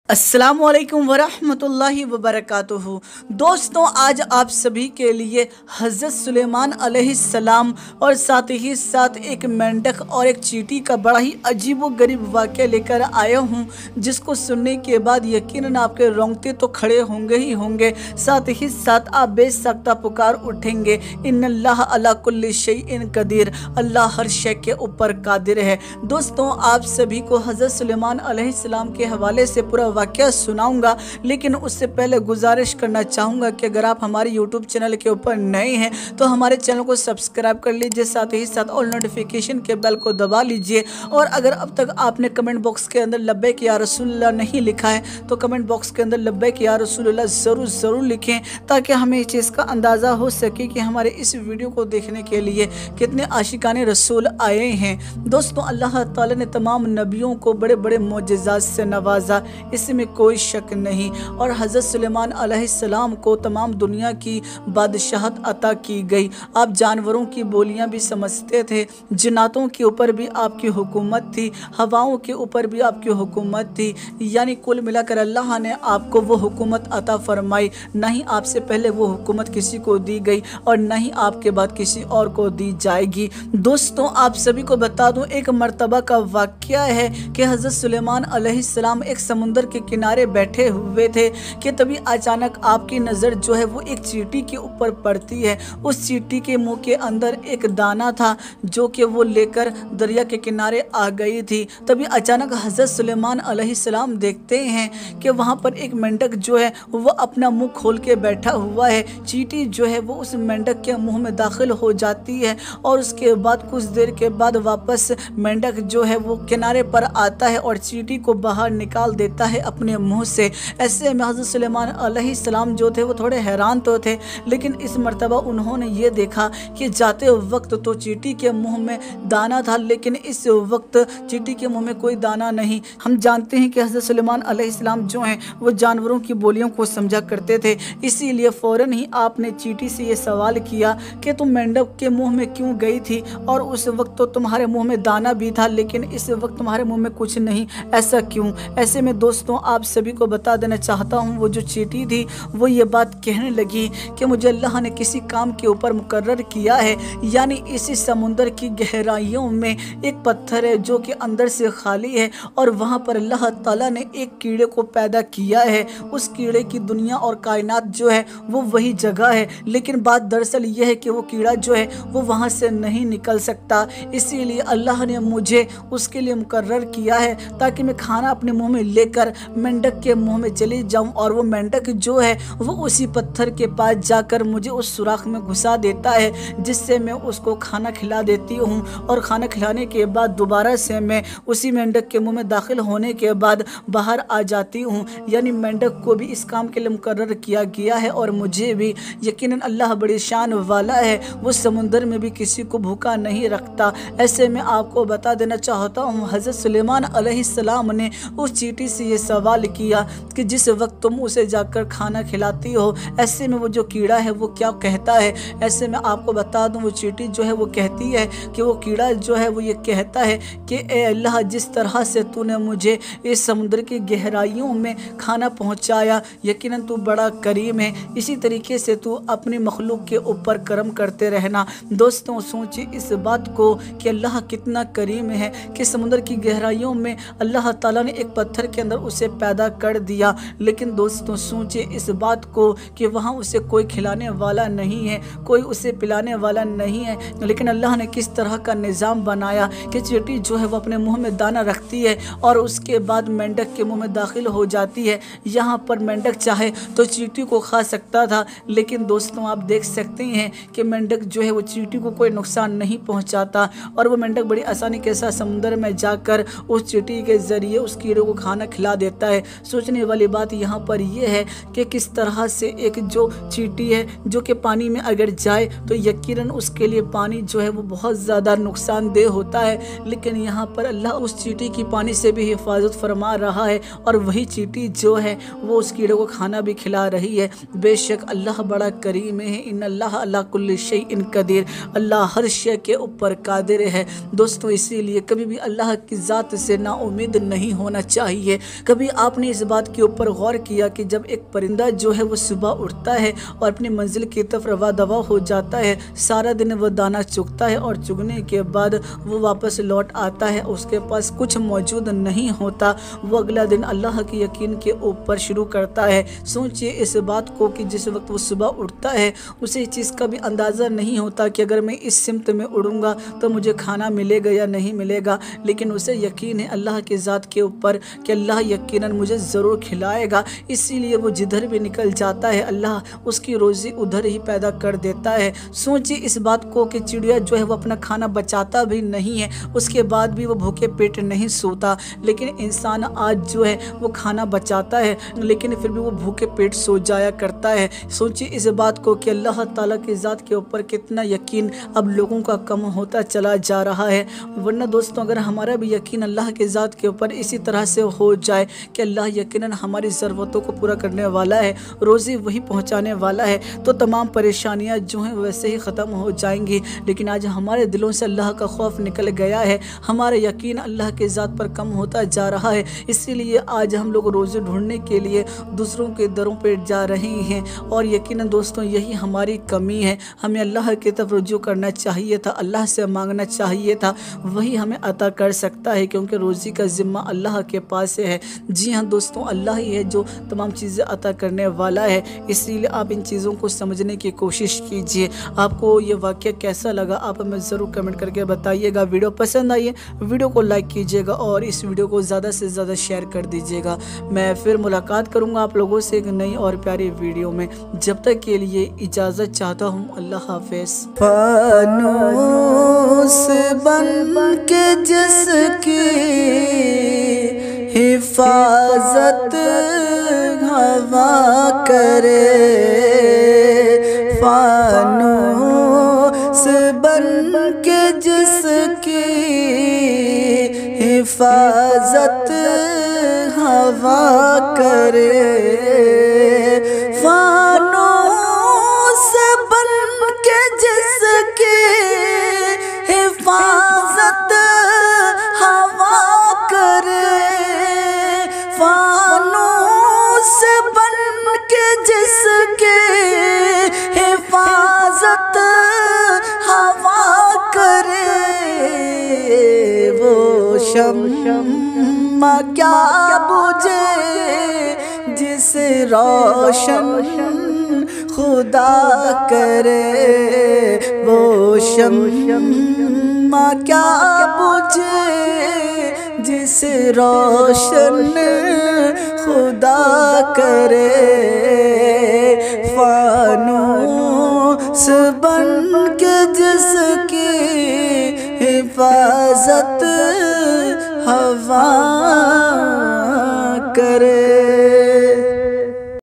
अस्सलामुअलैकुम वरहमतुल्लाहि वबरकातुहू। दोस्तों, आज आप सभी के लिए हज़रत सुलेमान अलैहिस्सलाम और साथ ही साथ एक मेंढक और एक चींटी का बड़ा ही अजीबोगरीब वाक़या लेकर आया हूँ, जिसको सुनने के बाद यकीनन आपके रोंगटे तो खड़े होंगे ही होंगे, साथ ही साथ आप बेसाख्ता पुकार उठेंगे, इन्नल्लाह अला कुल्लि शैइन कदीर, अल्लाह हर शय के ऊपर कादिर है। दोस्तों, आप सभी को हज़रत सुलेमान अलैहिस्सलाम के हवाले से पूरा वाक़या सुनाऊंगा, लेकिन उससे पहले गुजारिश करना चाहूँगा कि अगर आप हमारे यूट्यूब चैनल के ऊपर नए हैं तो हमारे चैनल को सब्सक्राइब कर लीजिए, साथ ही साथ ऑल नोटिफिकेशन के बेल को दबा लीजिए। और अगर अब तक आपने कमेंट बॉक्स के अंदर लब्बैक या रसूलुल्लाह नहीं लिखा है तो कमेंट बॉक्स के अंदर लब्बैक या रसूलुल्लाह ज़रूर लिखें, ताकि हमें इस चीज़ का अंदाज़ा हो सके कि हमारे इस वीडियो को देखने के लिए कितने आशिकाने रसूल आए हैं। दोस्तों, अल्लाह ताला ने तमाम नबियों को बड़े बड़े मोजज़ात से नवाजा, इसमें कोई शक नहीं। और हज़रत सुलेमान अलैहिस्सलाम को तमाम दुनिया की बादशाहत अता की गई। आप जानवरों की बोलियां भी समझते थे, जिन्नातों के ऊपर भी आपकी हुकूमत थी, हवाओं के ऊपर भी आपकी हुकूमत थी, यानी कुल मिलाकर अल्लाह ने आपको वो हुकूमत अता फरमाई। ना ही आपसे पहले वो हुकूमत किसी को दी गई और ना ही आपके बाद किसी और को दी जाएगी। दोस्तों, आप सभी को बता दूं, एक मर्तबा का वाक़या है कि हज़रत सुलेमान अलैहिस्सलाम एक समुंदर के किनारे बैठे हुए थे कि तभी अचानक आपकी नज़र जो है वो एक चींटी के ऊपर पड़ती है। उस चींटी के मुंह के अंदर एक दाना था जो कि वो लेकर दरिया के किनारे आ गई थी। तभी अचानक हज़रत सुलेमान अलैहिस्सलाम देखते हैं कि वहाँ पर एक मेंढक जो है वो अपना मुंह खोल के बैठा हुआ है। चींटी जो है वो उस मेंढक के मुंह में दाखिल हो जाती है और उसके बाद कुछ देर के बाद वापस मेंढक जो है वो किनारे पर आता है और चींटी को बाहर निकाल देता है अपने मुंह से। ऐसे में हज़रत सुलेमान अलैहिस्सलाम जो थे वो थोड़े हैरान तो थे, लेकिन इस मर्तबा उन्होंने ये देखा कि जाते वक्त तो चींटी के मुंह में दाना था, लेकिन इस वक्त चींटी के मुंह में कोई दाना नहीं। हम जानते हैं कि हज़रत सुलेमान अलैहिस्सलाम जो हैं वो जानवरों की बोलियों को समझा करते थे, इसीलिए फ़ौरन ही आपने चींटी से ये सवाल किया कि तुम मेंढक के मुँह में क्यों गई थी, और उस वक्त तो तुम्हारे मुँह में दाना भी था लेकिन इस वक्त तुम्हारे मुँह में कुछ नहीं, ऐसा क्यों? ऐसे में दोस्तों, आप सभी को बता देना चाहता हूँ, वो जो चींटी थी वो ये बात कहने लगी कि मुझे अल्लाह ने किसी काम के ऊपर मुकर्रर किया है, यानी इसी समुंदर की गहराइयों में एक पत्थर है जो कि अंदर से खाली है और वहाँ पर अल्लाह ताला ने एक कीड़े को पैदा किया है। उस कीड़े की दुनिया और कायनात जो है वो वही जगह है, लेकिन बात दरअसल ये है कि वो कीड़ा जो है वो वहाँ से नहीं निकल सकता, इसीलिए अल्लाह ने मुझे उसके लिए मुकर्रर किया है ताकि मैं खाना अपने मुँह में लेकर मेंढक के मुंह में चली जाऊं और वो मेंढक जो है वो उसी पत्थर के पास जाकर मुझे उस सुराख में घुसा देता है, जिससे मैं उसको खाना खिला देती हूं और खाना खिलाने के बाद दोबारा से मैं उसी मेंढक के मुंह में दाखिल होने के बाद बाहर आ जाती हूं। यानी मेंढक को भी इस काम के लिए मुकर्रर किया गया है और मुझे भी। यकीनन अल्लाह बड़ी शान वाला है, वो समुंदर में भी किसी को भूखा नहीं रखता। ऐसे में आपको बता देना चाहता हूँ, हज़रत सुलेमान अलैहिस्सलाम ने उस चींटी से ये सवाल किया कि जिस वक्त तुम उसे जाकर खाना खिलाती हो, ऐसे में वो जो कीड़ा है वो क्या कहता है? ऐसे में आपको बता दूं, वो चींटी जो है वो कहती है कि वो कीड़ा जो है वो ये कहता है कि ए अल्लाह, जिस तरह से तूने मुझे इस समुद्र की गहराइयों में खाना पहुंचाया, यकीनन तू बड़ा करीम है, इसी तरीके से तू अपनी मखलूक के ऊपर करम करते रहना। दोस्तों, सोचिए इस बात को कि अल्लाह कितना करीम है कि समुद्र की गहराइयों में अल्लाह ताला ने एक पत्थर के अंदर उसे पैदा कर दिया। लेकिन दोस्तों, सोचिए इस बात को कि वहाँ उसे कोई खिलाने वाला नहीं है, कोई उसे पिलाने वाला नहीं है, लेकिन अल्लाह ने किस तरह का निज़ाम बनाया कि चींटी जो है वो अपने मुंह में दाना रखती है और उसके बाद मेंढक के मुंह में दाखिल हो जाती है। यहाँ पर मेंढक चाहे तो चींटी को खा सकता था, लेकिन दोस्तों आप देख सकते हैं कि मेंढक जो है वो चींटी को कोई नुकसान नहीं पहुँचाता और वो मेंढक बड़ी आसानी के साथ समुद्र में जाकर उस चींटी के ज़रिए उस कीड़े को खाना खिला देता है। सोचने वाली बात यहाँ पर यह है कि किस तरह से एक जो चींटी है जो कि पानी में अगर जाए तो यकीनन उसके लिए पानी जो है वो बहुत ज़्यादा नुकसानदेह होता है, लेकिन यहाँ पर अल्लाह उस चींटी की पानी से भी हिफाजत फरमा रहा है और वही चींटी जो है वो उस कीड़े को खाना भी खिला रही है। बेशक अल्लाह बड़ा करीम है, इन्नल्लाह अला कुल्लि शैइन कदीर, अल्लाह हर शय के ऊपर कादिर है। दोस्तों, इसीलिए कभी भी अल्लाह की ज़ात से नाउम्मीद नहीं होना चाहिए, कभी कभी आपने इस बात के ऊपर गौर किया कि जब एक परिंदा जो है वो सुबह उठता है और अपनी मंजिल की तरफ रवा दवा हो जाता है, सारा दिन वो दाना चुगता है और चुगने के बाद वो वापस लौट आता है, उसके पास कुछ मौजूद नहीं होता, वो अगला दिन अल्लाह के यकीन के ऊपर शुरू करता है। सोचिए इस बात को कि जिस वक्त वो सुबह उठता है उसे इस चीज़ का भी अंदाज़ा नहीं होता कि अगर मैं इस सिमत में उड़ूंगा तो मुझे खाना मिलेगा या नहीं मिलेगा, लेकिन उसे यकीन है अल्लाह के ज़ात के ऊपर कि अल्लाह यकीनन मुझे ज़रूर खिलाएगा, इसीलिए वो जिधर भी निकल जाता है अल्लाह उसकी रोज़ी उधर ही पैदा कर देता है। सोचिए इस बात को कि चिड़िया जो है वो अपना खाना बचाता भी नहीं है, उसके बाद भी वो भूखे पेट नहीं सोता, लेकिन इंसान आज जो है वो खाना बचाता है लेकिन फिर भी वो भूखे पेट सो जाया करता है। सोचिए इस बात को कि अल्लाह ताला की ज़ात के ऊपर कितना यकीन अब लोगों का कम होता चला जा रहा है। वरना दोस्तों अगर हमारा भी यकीन अल्लाह के ज़ात के ऊपर इसी तरह से हो जाए कि अल्लाह यकीनन हमारी ज़रूरतों को पूरा करने वाला है, रोज़ी वही पहुंचाने वाला है, तो तमाम परेशानियां जो हैं वैसे ही ख़त्म हो जाएंगी। लेकिन आज हमारे दिलों से अल्लाह का खौफ निकल गया है, हमारा यकीन अल्लाह के ज़ात पर कम होता जा रहा है, इसीलिए आज हम लोग रोज़ी ढूंढने के लिए दूसरों के दरों पर जा रहे हैं। और यकीनन दोस्तों यही हमारी कमी है, हमें अल्लाह की तरफ रुजू करना चाहिए था, अल्लाह से मांगना चाहिए था, वही हमें अता कर सकता है, क्योंकि रोज़ी का ज़िम्मा अल्लाह के पास है। जी हाँ दोस्तों, अल्लाह ही है जो तमाम चीज़ें अता करने वाला है, इसीलिए आप इन चीज़ों को समझने की कोशिश कीजिए। आपको ये वाक़या कैसा लगा आप हमें ज़रूर कमेंट करके बताइएगा। वीडियो पसंद आई है वीडियो को लाइक कीजिएगा और इस वीडियो को ज़्यादा से ज़्यादा शेयर कर दीजिएगा। मैं फिर मुलाकात करूँगा आप लोगों से एक नई और प्यारी वीडियो में, जब तक के लिए इजाज़त चाहता हूँ, अल्लाह हाफ़िज़। फानूस बन के जिसकी हिफाजत हवा करे, फानूस बन के जिसकी हिफाजत हवा करे, फानूस बन के जिसकी हिफाजत हवा करे, फानूस बन के जिसकी हिफाजत हवा करे, वो शम्मा क्या बुझे जिसे रोशन खुदा करे, वो शम्मा क्या बुझे जिसे रोशन खुदा करे, फानूस बन के जिसकी हिफाजत हवा करे।